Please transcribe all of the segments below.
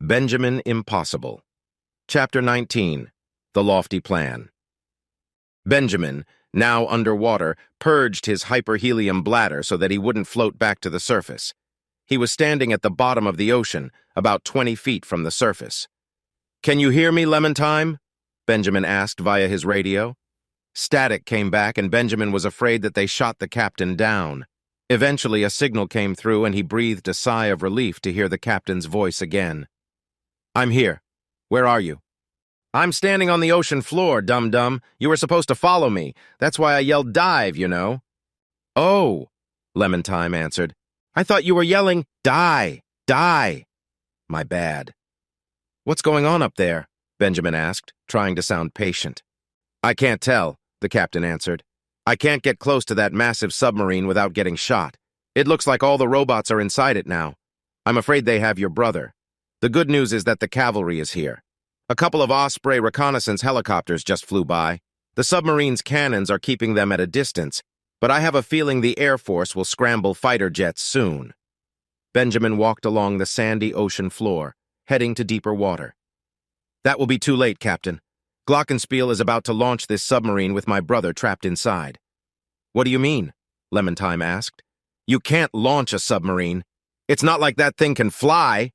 Benjamin Impossible. Chapter 19. The Lofty Plan. Benjamin, now underwater, purged his hyperhelium bladder so that he wouldn't float back to the surface. He was standing at the bottom of the ocean, about 20 feet from the surface. "Can you hear me, Lemon-Time?" Benjamin asked via his radio. Static came back, and Benjamin was afraid that they shot the captain down. Eventually, a signal came through, and he breathed a sigh of relief to hear the captain's voice again. "I'm here. Where are you?" "I'm standing on the ocean floor, dum-dum. You were supposed to follow me. That's why I yelled dive, you know." "Oh," Lemon-Time answered. "I thought you were yelling, die, die." "My bad." "What's going on up there?" Benjamin asked, trying to sound patient. "I can't tell," the captain answered. "I can't get close to that massive submarine without getting shot. It looks like all the robots are inside it now. I'm afraid they have your brother. The good news is that the cavalry is here. A couple of Osprey reconnaissance helicopters just flew by. The submarine's cannons are keeping them at a distance, but I have a feeling the Air Force will scramble fighter jets soon." Benjamin walked along the sandy ocean floor, heading to deeper water. "That will be too late, Captain. Glockenspiel is about to launch this submarine with my brother trapped inside." "What do you mean?" Lemon-Time asked. "You can't launch a submarine. It's not like that thing can fly."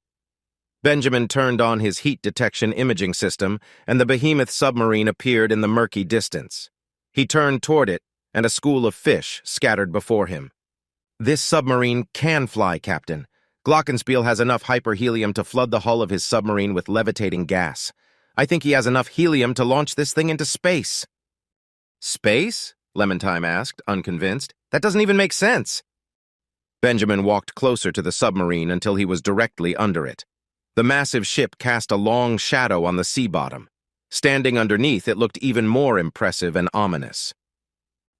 Benjamin turned on his heat detection imaging system, and the behemoth submarine appeared in the murky distance. He turned toward it, and a school of fish scattered before him. "This submarine can fly, Captain. Glockenspiel has enough hyperhelium to flood the hull of his submarine with levitating gas. I think he has enough helium to launch this thing into space." "Space?" Lemon-Time asked, unconvinced. "That doesn't even make sense." Benjamin walked closer to the submarine until he was directly under it. The massive ship cast a long shadow on the sea bottom. Standing underneath, it looked even more impressive and ominous.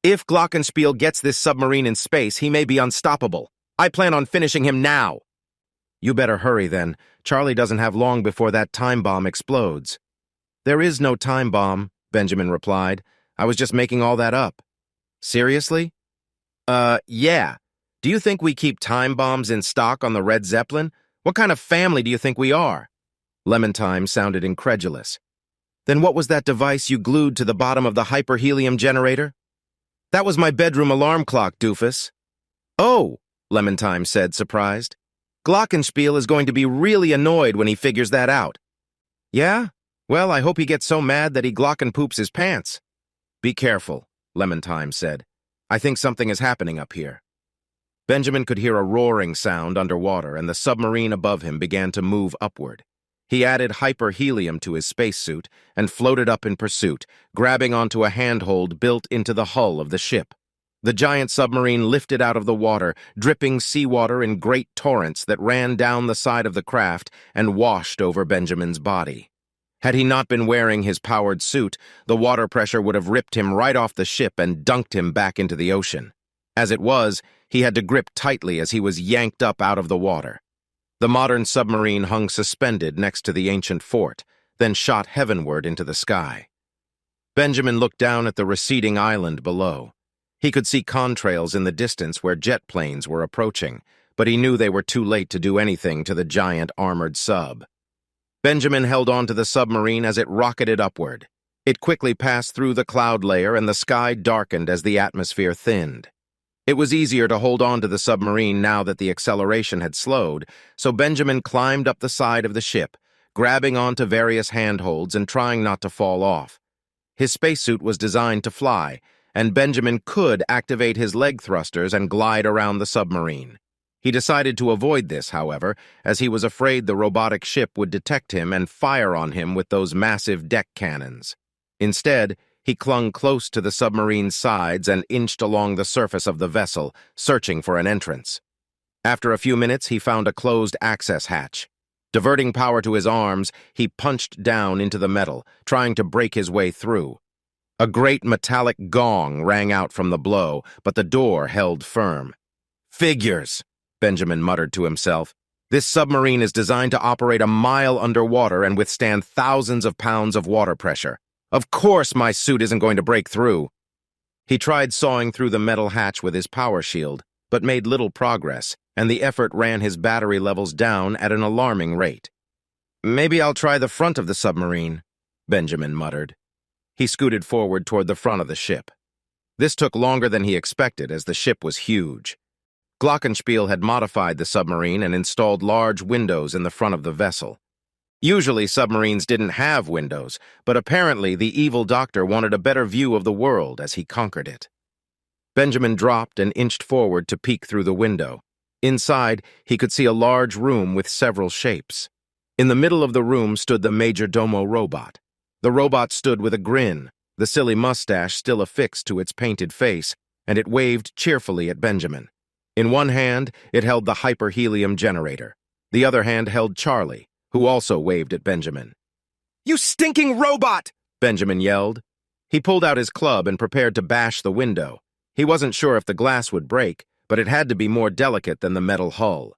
"If Glockenspiel gets this submarine in space, he may be unstoppable. I plan on finishing him now." "You better hurry then. Charlie doesn't have long before that time bomb explodes." "There is no time bomb," Benjamin replied. "I was just making all that up." "Seriously?" Yeah. Do you think we keep time bombs in stock on the Red Zeppelin? What kind of family do you think we are?" Lemon-Time sounded incredulous. "Then what was that device you glued to the bottom of the hyperhelium generator?" "That was my bedroom alarm clock, doofus." "Oh," Lemon-Time said, surprised. "Glockenspiel is going to be really annoyed when he figures that out." "Yeah? Well, I hope he gets so mad that he glockenpoops his pants." "Be careful," Lemon-Time said. "I think something is happening up here." Benjamin could hear a roaring sound underwater, and the submarine above him began to move upward. He added hyperhelium to his spacesuit and floated up in pursuit, grabbing onto a handhold built into the hull of the ship. The giant submarine lifted out of the water, dripping seawater in great torrents that ran down the side of the craft and washed over Benjamin's body. Had he not been wearing his powered suit, the water pressure would have ripped him right off the ship and dunked him back into the ocean. As it was, he had to grip tightly as he was yanked up out of the water. The modern submarine hung suspended next to the ancient fort, then shot heavenward into the sky. Benjamin looked down at the receding island below. He could see contrails in the distance where jet planes were approaching, but he knew they were too late to do anything to the giant armored sub. Benjamin held on to the submarine as it rocketed upward. It quickly passed through the cloud layer, and the sky darkened as the atmosphere thinned. It was easier to hold on to the submarine now that the acceleration had slowed, so Benjamin climbed up the side of the ship, grabbing onto various handholds and trying not to fall off. His spacesuit was designed to fly, and Benjamin could activate his leg thrusters and glide around the submarine. He decided to avoid this, however, as he was afraid the robotic ship would detect him and fire on him with those massive deck cannons. Instead, he clung close to the submarine's sides and inched along the surface of the vessel, searching for an entrance. After a few minutes, he found a closed access hatch. Diverting power to his arms, he punched down into the metal, trying to break his way through. A great metallic gong rang out from the blow, but the door held firm. "Figures," Benjamin muttered to himself. "This submarine is designed to operate a mile underwater and withstand thousands of pounds of water pressure. Of course my suit isn't going to break through." He tried sawing through the metal hatch with his power shield, but made little progress, and the effort ran his battery levels down at an alarming rate. Maybe I'll try the front of the submarine, Benjamin muttered. He scooted forward toward the front of the ship. This took longer than he expected, as the ship was huge. Glockenspiel had modified the submarine and installed large windows in the front of the vessel. Usually submarines didn't have windows, but apparently the evil doctor wanted a better view of the world as he conquered it. Benjamin dropped and inched forward to peek through the window. Inside, he could see a large room with several shapes. In the middle of the room stood the majordomo robot. The robot stood with a grin, the silly mustache still affixed to its painted face, and it waved cheerfully at Benjamin. In one hand, it held the hyperhelium generator. The other hand held Charlie, who also waved at Benjamin. "You stinking robot!" Benjamin yelled. He pulled out his club and prepared to bash the window. He wasn't sure if the glass would break, but it had to be more delicate than the metal hull.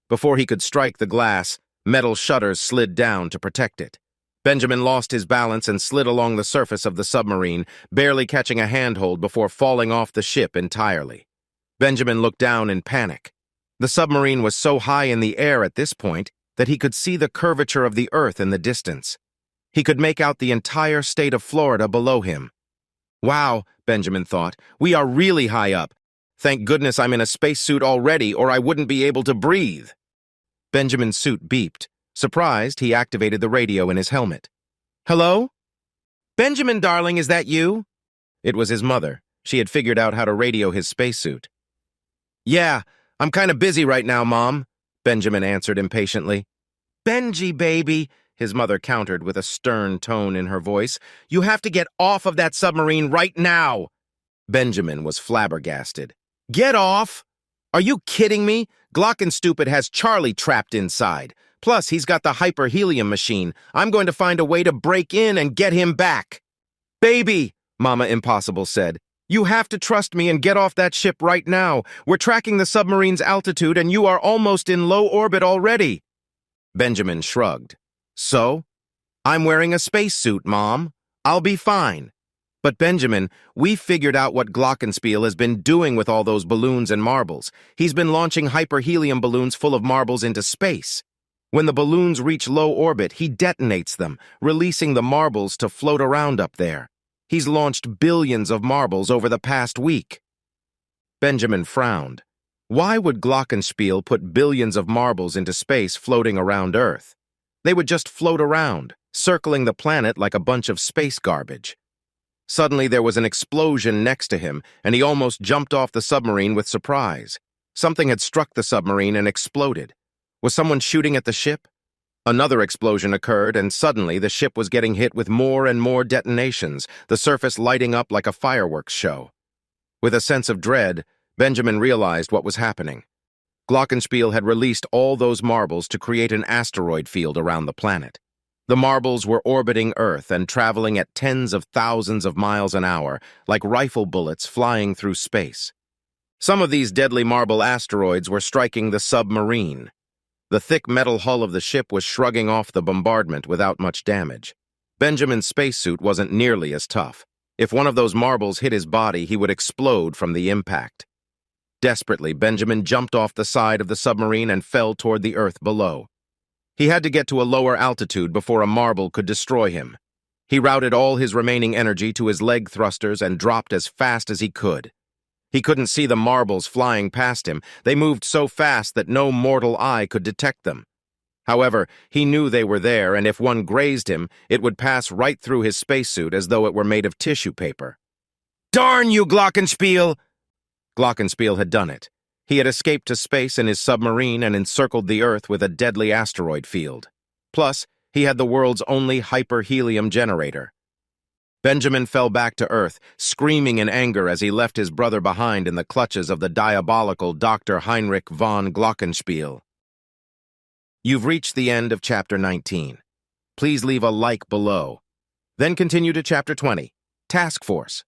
Before he could strike the glass, metal shutters slid down to protect it. Benjamin lost his balance and slid along the surface of the submarine, barely catching a handhold before falling off the ship entirely. Benjamin looked down in panic. The submarine was so high in the air at this point that he could see the curvature of the earth in the distance. He could make out the entire state of Florida below him. Wow, Benjamin thought, we are really high up. Thank goodness I'm in a spacesuit already, or I wouldn't be able to breathe. Benjamin's suit beeped. Surprised, he activated the radio in his helmet. "Hello? Benjamin, darling, is that you?" It was his mother. She had figured out how to radio his spacesuit. "Yeah, I'm kind of busy right now, Mom," Benjamin answered impatiently. "Benji, baby," his mother countered with a stern tone in her voice, "you have to get off of that submarine right now." Benjamin was flabbergasted. "Get off? Are you kidding me? Glockenstupid has Charlie trapped inside. Plus, he's got the hyperhelium machine. I'm going to find a way to break in and get him back." "Baby," Mama Impossible said, "you have to trust me and get off that ship right now. We're tracking the submarine's altitude and you are almost in low orbit already." Benjamin shrugged. "So? I'm wearing a spacesuit, Mom. I'll be fine." "But Benjamin, we figured out what Glockenspiel has been doing with all those balloons and marbles. He's been launching hyperhelium balloons full of marbles into space. When the balloons reach low orbit, he detonates them, releasing the marbles to float around up there. He's launched billions of marbles over the past week." Benjamin frowned. Why would Glockenspiel put billions of marbles into space floating around Earth? They would just float around, circling the planet like a bunch of space garbage. Suddenly there was an explosion next to him, and he almost jumped off the submarine with surprise. Something had struck the submarine and exploded. Was someone shooting at the ship? Another explosion occurred, and suddenly the ship was getting hit with more and more detonations, the surface lighting up like a fireworks show. With a sense of dread, Benjamin realized what was happening. Glockenspiel had released all those marbles to create an asteroid field around the planet. The marbles were orbiting Earth and traveling at tens of thousands of miles an hour, like rifle bullets flying through space. Some of these deadly marble asteroids were striking the submarine. The thick metal hull of the ship was shrugging off the bombardment without much damage. Benjamin's spacesuit wasn't nearly as tough. If one of those marbles hit his body, he would explode from the impact. Desperately, Benjamin jumped off the side of the submarine and fell toward the earth below. He had to get to a lower altitude before a marble could destroy him. He routed all his remaining energy to his leg thrusters and dropped as fast as he could. He couldn't see the marbles flying past him. They moved so fast that no mortal eye could detect them. However, he knew they were there, and if one grazed him, it would pass right through his spacesuit as though it were made of tissue paper. "Darn you, Glockenspiel!" Glockenspiel had done it. He had escaped to space in his submarine and encircled the Earth with a deadly asteroid field. Plus, he had the world's only hyperhelium generator. Benjamin fell back to Earth, screaming in anger as he left his brother behind in the clutches of the diabolical Dr. Heinrich von Glockenspiel. You've reached the end of Chapter 19. Please leave a like below. Then continue to Chapter 20, Task Force.